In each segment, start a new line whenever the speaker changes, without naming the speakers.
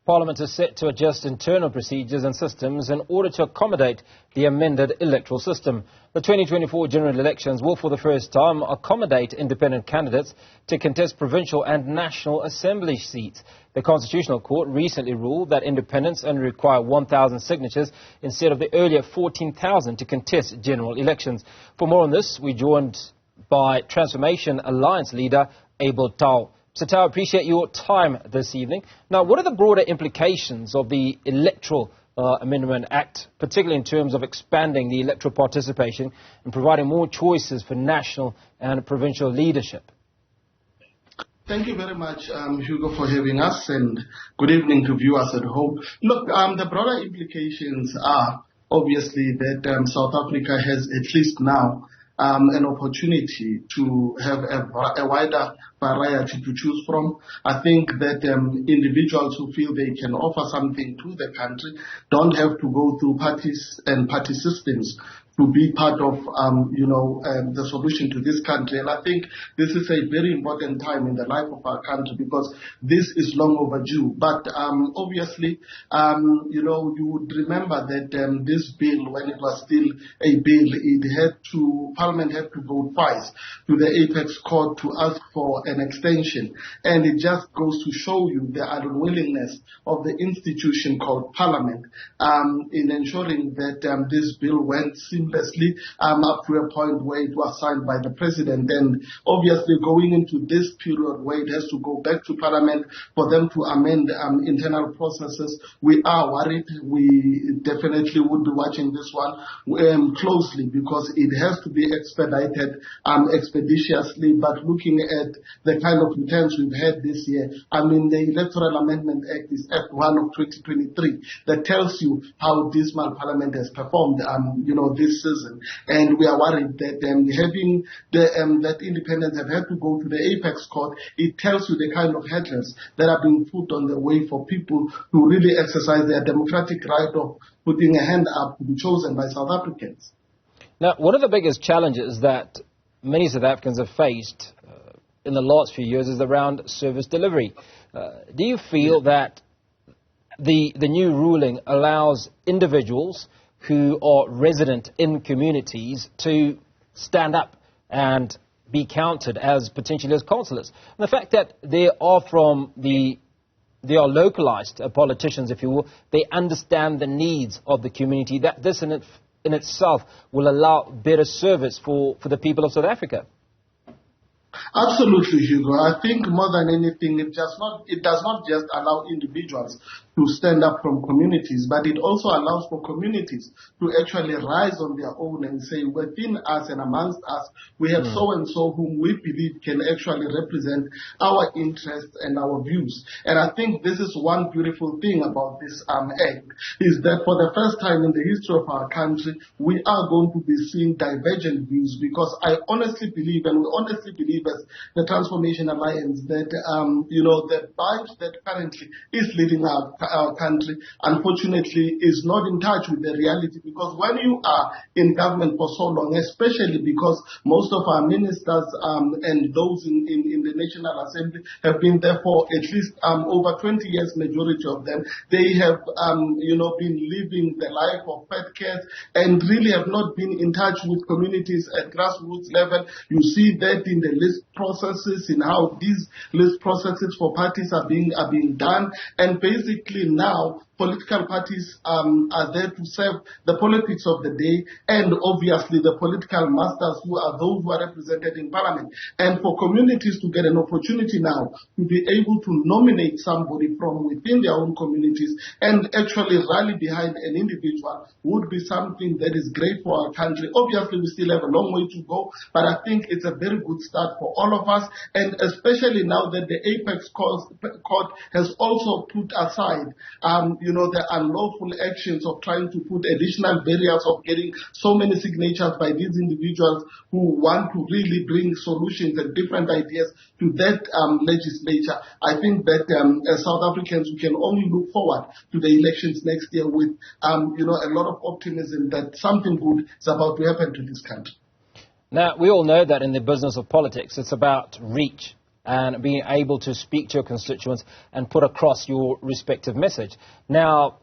Parliament is set to adjust internal procedures and systems in order to accommodate the amended electoral system. The 2024 general elections will for the first time accommodate independent candidates to contest provincial and national assembly seats. The Constitutional Court recently ruled that independents only require 1,000 signatures instead of the earlier 14,000 to contest general elections. For more on this, we're joined by Transformation Alliance leader Abel Tau. Mr. Tau, appreciate your time this evening. Now, what are the broader implications of the Electoral Amendment Act, particularly in terms of expanding the electoral participation and providing more choices for national and provincial leadership?
Thank you very much, Hugo, for having us, and good evening to viewers at home. Look, the broader implications are obviously that South Africa has at least now an opportunity to have a wider variety to choose from. I think that individuals who feel they can offer something to the country don't have to go through parties and party systems to be part of, the solution to this country. And I think this is a very important time in the life of our country because this is long overdue. But obviously, you would remember that this bill, when it was still a bill, Parliament had to vote twice to the Apex Court to ask for an extension. And it just goes to show you the unwillingness of the institution called Parliament in ensuring that this bill went seamlessly up to a point where it was signed by the President. And obviously going into this period where it has to go back to Parliament for them to amend internal processes, we are worried. We definitely would be watching this one closely because it has to be expedited expeditiously. But looking at the kind of returns we've had this year, the Electoral Amendment Act is Act 1 of 2023 that tells you how dismal Parliament has performed this season. And we are worried that having that independents have had to go to the Apex Court, it tells you the kind of hurdles that are being put on the way for people to really exercise their democratic right of putting a hand up to be chosen by South Africans.
Now, one of the biggest challenges that many South Africans have faced in the last few years is around service delivery. Do you feel that the new ruling allows individuals who are resident in communities to stand up and be counted as potentially as councillors? And the fact that they are localized politicians, if you will, they understand the needs of the community, that this in itself will allow better service for the people of South Africa.
Absolutely, Hugo. I think more than anything, it does not just allow individuals to stand up from communities, but it also allows for communities to actually rise on their own and say, within us and amongst us, we have so-and-so whom we believe can actually represent our interests and our views. And I think this is one beautiful thing about this act, is that for the first time in the history of our country, we are going to be seeing divergent views, because I honestly believe, and we honestly believe as the Transformation Alliance, that, the bunch that currently is leading our country, unfortunately, is not in touch with the reality. Because when you are in government for so long, especially because most of our ministers and those in the National Assembly have been there for at least over 20 years, majority of them, they have, been living the life of pet cares and really have not been in touch with communities at grassroots level. You see that in the list processes, in how these list processes for parties are being done. And basically now political parties are there to serve the politics of the day, and obviously the political masters who are those who are represented in Parliament. And for communities to get an opportunity now to be able to nominate somebody from within their own communities and actually rally behind an individual would be something that is great for our country. Obviously, we still have a long way to go, but I think it's a very good start for all of us, and especially now that the Apex Court has also put aside the unlawful actions of trying to put additional barriers of getting so many signatures by these individuals who want to really bring solutions and different ideas to that legislature. I think that as South Africans, we can only look forward to the elections next year with a lot of optimism that something good is about to happen to this country.
Now, we all know that in the business of politics, it's about reach and being able to speak to your constituents and put across your respective message. Now,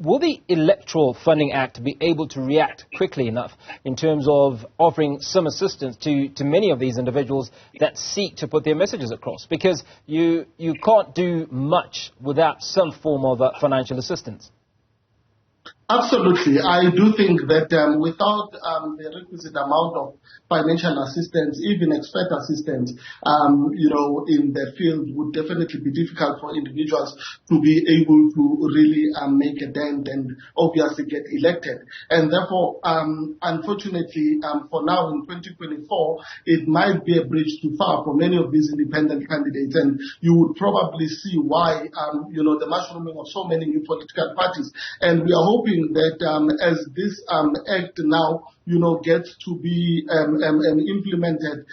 will the Electoral Funding Act be able to react quickly enough in terms of offering some assistance to many of these individuals that seek to put their messages across? Because you can't do much without some form of financial assistance.
Absolutely. I do think that without the requisite amount of financial assistance, even expert assistance, in the field would definitely be difficult for individuals to be able to really make a dent and obviously get elected. And therefore, unfortunately, for now in 2024, it might be a bridge too far for many of these independent candidates. And you would probably see why, the mushrooming of so many new political parties. And we are hoping that as this act now, gets to be implemented,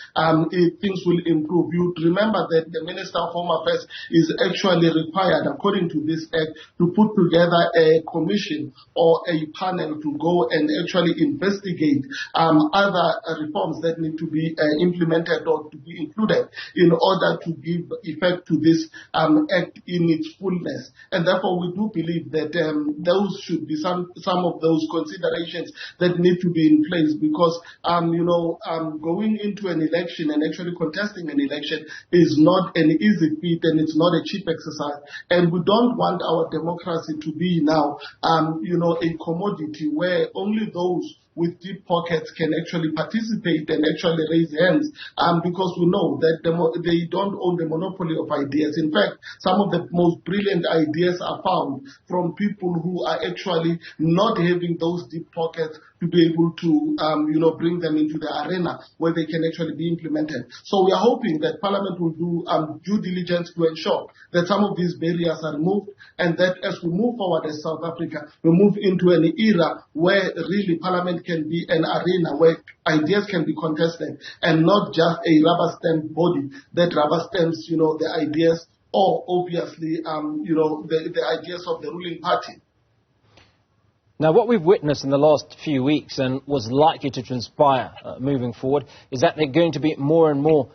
things will improve. You remember that the Minister of Home Affairs is actually required, according to this act, to put together a commission or a panel to go and actually investigate other reforms that need to be implemented or to be included in order to give effect to this act in its fullness. And therefore, we do believe that those should be some of those considerations that need to be in place, because going into an election and actually contesting an election is not an easy feat, and it's not a cheap exercise. And we don't want our democracy to be now a commodity where only those with deep pockets can actually participate and actually raise hands, because we know that they don't own the monopoly of ideas. In fact, some of the most brilliant ideas are found from people who are actually not having those deep pockets to be able to bring them into the arena where they can actually be implemented. So we are hoping that Parliament will do due diligence to ensure that some of these barriers are removed, and that as we move forward as South Africa, we move into an era where really Parliament can be an arena where ideas can be contested, and not just a rubber stamp body that rubber stamps, the ideas, or obviously, the ideas of the ruling party.
Now, what we've witnessed in the last few weeks, and was likely to transpire moving forward, is that there are going to be more and more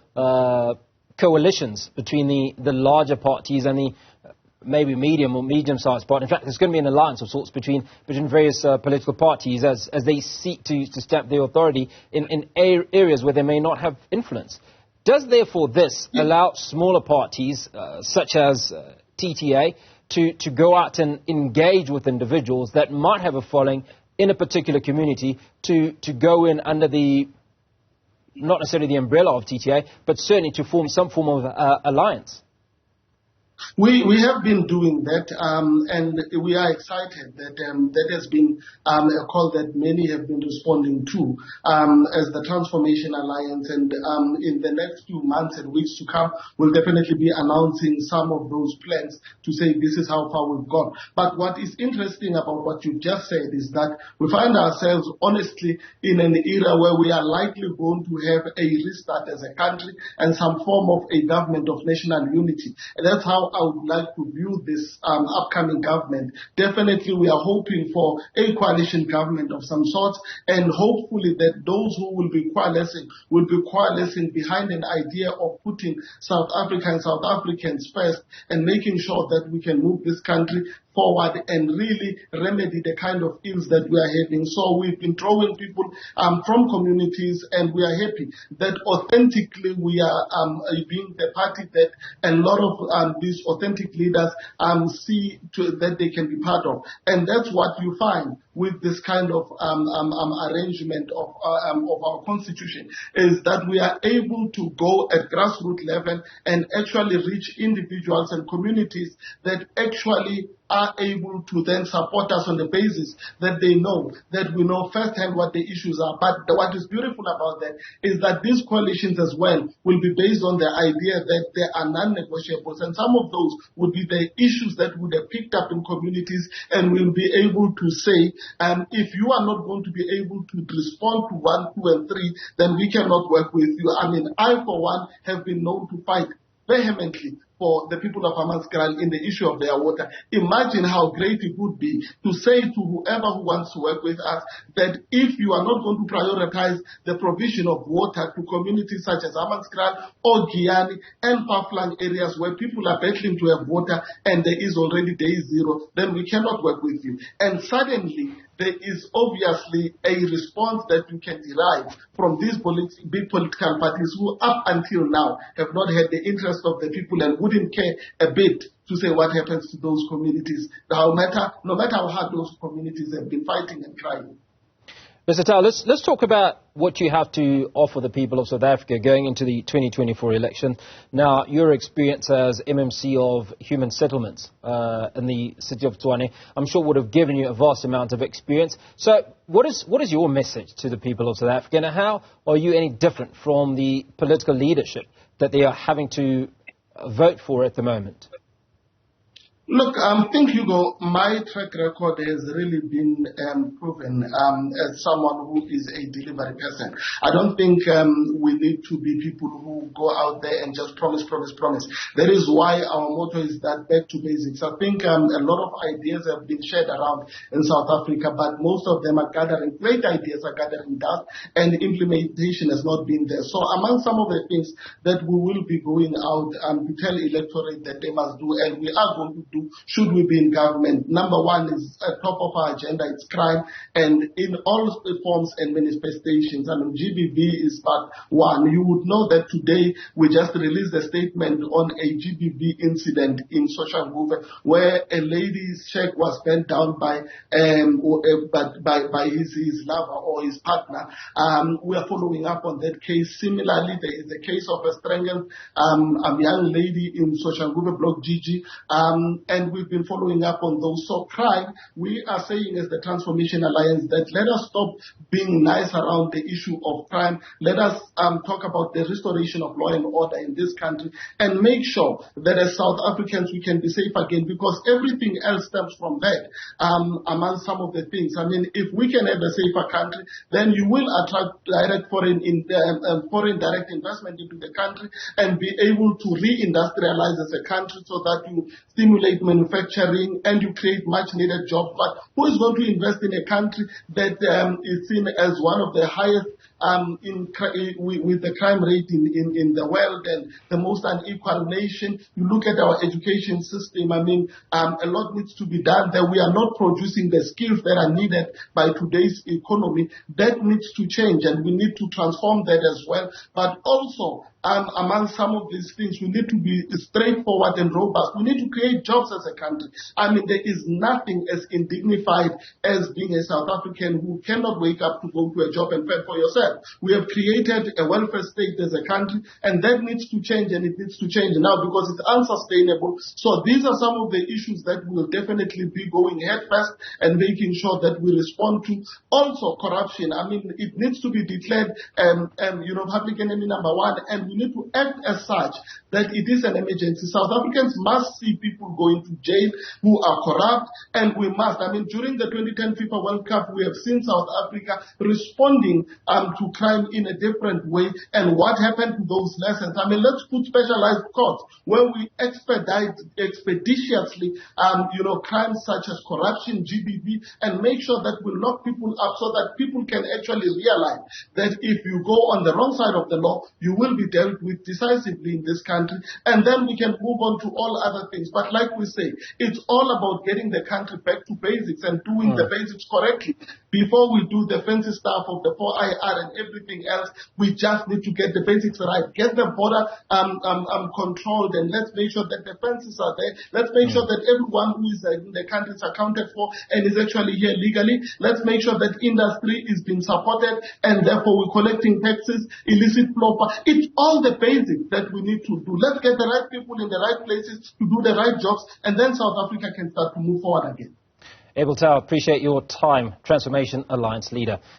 coalitions between the larger parties and the maybe medium or medium-sized party. In fact, there's going to be an alliance of sorts between various political parties as they seek to stamp their authority in areas where they may not have influence. Does, therefore, this allow smaller parties, such as TTA, to go out and engage with individuals that might have a following in a particular community to go in under the, not necessarily the umbrella of TTA, but certainly to form some form of alliance?
We have been doing that, and we are excited that that has been a call that many have been responding to as the Transformation Alliance. And in the next few months and weeks to come, we'll definitely be announcing some of those plans to say this is how far we've gone. But what is interesting about what you just said is that we find ourselves, honestly, in an era where we are likely going to have a restart as a country and some form of a government of national unity. And that's how I would like to view this upcoming government. Definitely, we are hoping for a coalition government of some sort, and hopefully that those who will be coalescing behind an idea of putting South Africa and South Africans first, and making sure that we can move this country forward and really remedy the kind of ills that we are having. So we've been drawing people from communities, and we are happy that authentically we are being the party that a lot of these authentic leaders see that they can be part of. And that's what you find with this kind of arrangement of our constitution, is that we are able to go at grassroots level and actually reach individuals and communities that actually are able to then support us on the basis that they know that we know firsthand what the issues are. But what is beautiful about that is that these coalitions as well will be based on the idea that there are non-negotiables, and some of those would be the issues that would have picked up in communities, and we'll be able to say, if you are not going to be able to respond to 1, 2, and 3, then we cannot work with you. I mean, I, for one, have been known to fight vehemently for the people of Hammanskraal in the issue of their water. Imagine how great it would be to say to whoever who wants to work with us that if you are not going to prioritize the provision of water to communities such as Hammanskraal or Giyani and far-flung areas where people are battling to have water and there is already day zero, then we cannot work with you. And suddenly, there is obviously a response that you can derive from these big political parties who up until now have not had the interest of the people and wouldn't care a bit to say what happens to those communities, no matter how hard those communities have been fighting and crying.
Mr. Tau, let's talk about what you have to offer the people of South Africa going into the 2024 election. Now, your experience as MMC of Human Settlements in the city of Tshwane, I'm sure would have given you a vast amount of experience. So what is your message to the people of South Africa, and how are you any different from the political leadership that they are having to vote for at the moment?
Look, I think, Hugo, my track record has really been proven as someone who is a delivery person. I don't think we need to be people who go out there and just promise. That is why our motto is that back to basics. I think a lot of ideas have been shared around in South Africa, but most of them are gathering, great ideas are gathering dust, and implementation has not been there. So among some of the things that we will be going out to tell electorate that they must do, and we are going to do, should we be in government, number one is at top of our agenda, it's crime, and in all forms and manifestations. I mean, GBV is part one. You would know that today we just released a statement on a GBV incident in Soshanguve where a lady's check was bent down by his lover or his partner. We are following up on that case. Similarly, there is a case of a strangled young lady in Soshanguve Block GG, and we've been following up on those. So crime, we are saying as the Transformation Alliance that let us stop being nice around the issue of crime. Let us talk about the restoration of law and order in this country and make sure that as South Africans we can be safe again, because everything else stems from that. Among some of the things, I mean, if we can have a safer country, then you will attract direct foreign direct investment into the country and be able to reindustrialize as a country so that you stimulate manufacturing and you create much needed jobs. But who is going to invest in a country that is seen as one of the highest with the crime rate in the world and the most unequal nation? You look at our education system, I mean, a lot needs to be done there. We are not producing the skills that are needed by today's economy. That needs to change, and we need to transform that as well. But also, among some of these things, we need to be straightforward and robust. We need to create jobs as a country. I mean, there is nothing as indignified as being a South African who cannot wake up to go to a job and fend for yourself. We have created a welfare state as a country, and that needs to change, and it needs to change now because it's unsustainable. So these are some of the issues that will definitely be going head first and making sure that we respond to. Also, corruption. I mean, it needs to be declared, public enemy number one, and we need to act as such that it is an emergency. South Africans must see people going to jail who are corrupt, and we must. I mean, during the 2010 FIFA World Cup, we have seen South Africa responding to crime in a different way. And what happened to those lessons? I mean, let's put specialized courts where we expedite expeditiously, crimes such as corruption, GBV, and make sure that we lock people up so that people can actually realize that if you go on the wrong side of the law, you will be dealt with decisively in this country, and then we can move on to all other things. But like we say, it's all about getting the country back to basics and doing the basics correctly. Before we do the fancy stuff of the 4IR and everything else, we just need to get the basics right. Get the border controlled, and let's make sure that the fences are there. Let's make sure that everyone who is in the country is accounted for and is actually here legally. Let's make sure that industry is being supported, and therefore we're collecting taxes, illicit flow. It's all the basics that we need to do. Let's get the right people in the right places to do the right jobs, and then South Africa can start to move forward again.
Abel Tau, appreciate your time. Transformation Alliance leader.